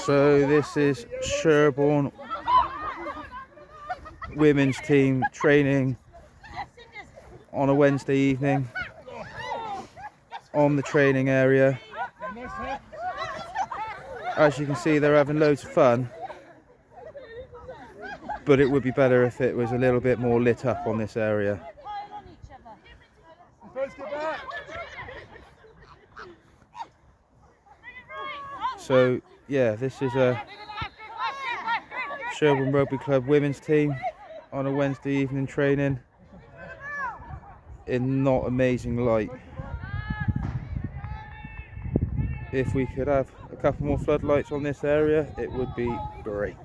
So this is Sherborne women's team training on a Wednesday evening on the training area. As you can see, they're having loads of fun, but it would be better if it was a little bit more lit up on this area. So yeah, this is a Sherborne Rugby Club women's team on a Wednesday evening training in not amazing light. If we could have a couple more floodlights on this area, it would be great.